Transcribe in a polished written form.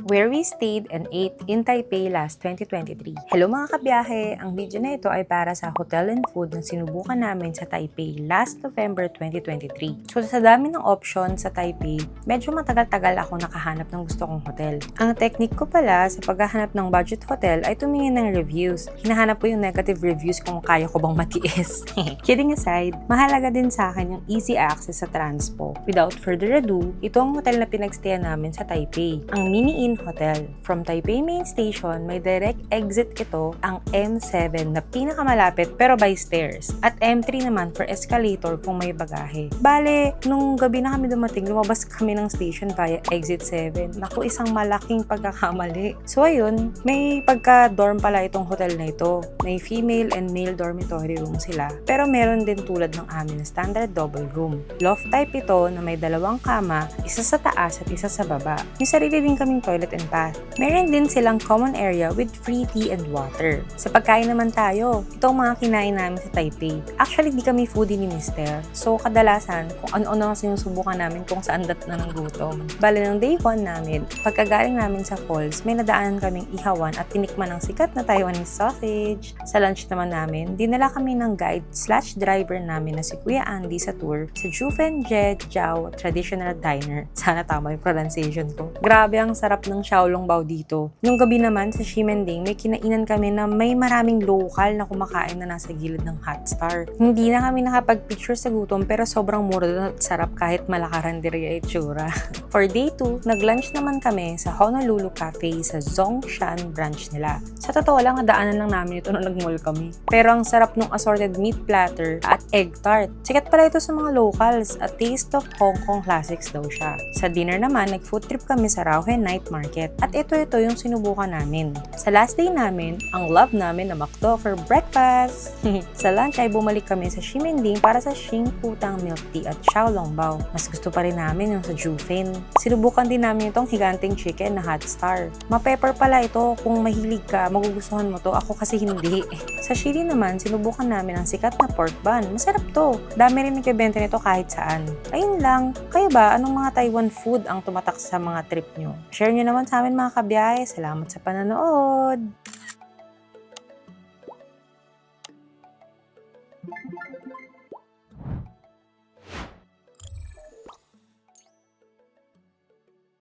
where we stayed and ate in Taipei last 2023. Hello mga kabiyahe! Ang video na ito ay para sa hotel and food na sinubukan namin sa Taipei last November 2023. So sa dami ng option sa Taipei, medyo matagal-tagal ako nakahanap ng gusto kong hotel. Ang technique ko pala sa paghahanap ng budget hotel ay tumingin ng reviews. Hinahanap ko yung negative reviews kung kaya ko bang matiis. Kidding aside, mahalaga din sa akin yung easy access sa transpo. Without further ado, ito ang hotel na pinagstayan namin sa Taipei, ang Mini Inn Hotel. From Taipei Main Station, may direct exit ito, ang M7 na pinakamalapit pero by stairs. At M3 naman for escalator kung may bagahe. Bale, nung gabi na kami dumating, lumabas kami ng station via exit 7. Naku, isang malaking pagkakamali. So ayun, may pagka-dorm pala itong hotel na ito. May female and male dormitory room sila. Pero meron din tulad ng amin na standard double room. Loft type ito na may dalawang kama, isa sa taas at isa sa baba. May sarili din kaming toilet and bath. Meron din silang common area with free tea and water. Sa pagkain naman tayo, itong mga kinain namin sa Taipei. Actually, di kami foodie ni Mister. So, kadalasan, kung ano-ano ang sinusubukan namin kung saan dat na ng gutom. Bale ng day 1 namin, pagkagaling namin sa falls, may nadaanan kaming ihawan at tinikman ng sikat na Taiwanese sausage. Sa lunch naman namin, dinala kami ng guide/driver namin na si Kuya Andy sa tour sa Jufen Je Jiao Traditional Diner. Sana tama yung pronunciation ko. Grabe ang sarap ng xiaolongbao dito. Nung gabi naman sa Ximending, may kinainan kami na may maraming local na kumakain na nasa gilid ng Hot Star. Hindi na kami nakapag-picture sa gutom pero sobrang mura doon at sarap kahit malakarandirya itsura. For day 2, nag-lunch naman kami sa Honolulu Cafe sa Zhongshan branch nila. Sa totoo lang, nadaanan lang namin ito nung nag-mall kami. Pero ang sarap nung assorted meat platter at egg tart. Sikat pala ito sa mga locals at taste of Hong Kong classics daw siya. Sa dinner naman, nag-food trip kami sa Rauhen Night Market at ito yung sinubukan namin. Sa last day namin, ang love namin na McDo for breakfast. Sa lunch ay bumalik kami sa Ximending para sa Xing Putang Milk Tea at Xiaolongbao. Mas gusto pa rin namin yung sa Jufen. Sinubukan din namin itong higanting chicken na Hot Star. Ma-pepper pala ito, kung mahilig ka, magugustuhan mo to. Ako kasi hindi. Sa Chili naman, sinubukan namin ang sikat na pork bun. Masarap to. Dami rin nagbebenta nito kahit saan. Ayun lang. Kayo ba, anong mga Taiwan food ang tumatak sa mga trip nyo? Share nyo naman sa amin mga kabiyahe. Salamat sa panonood!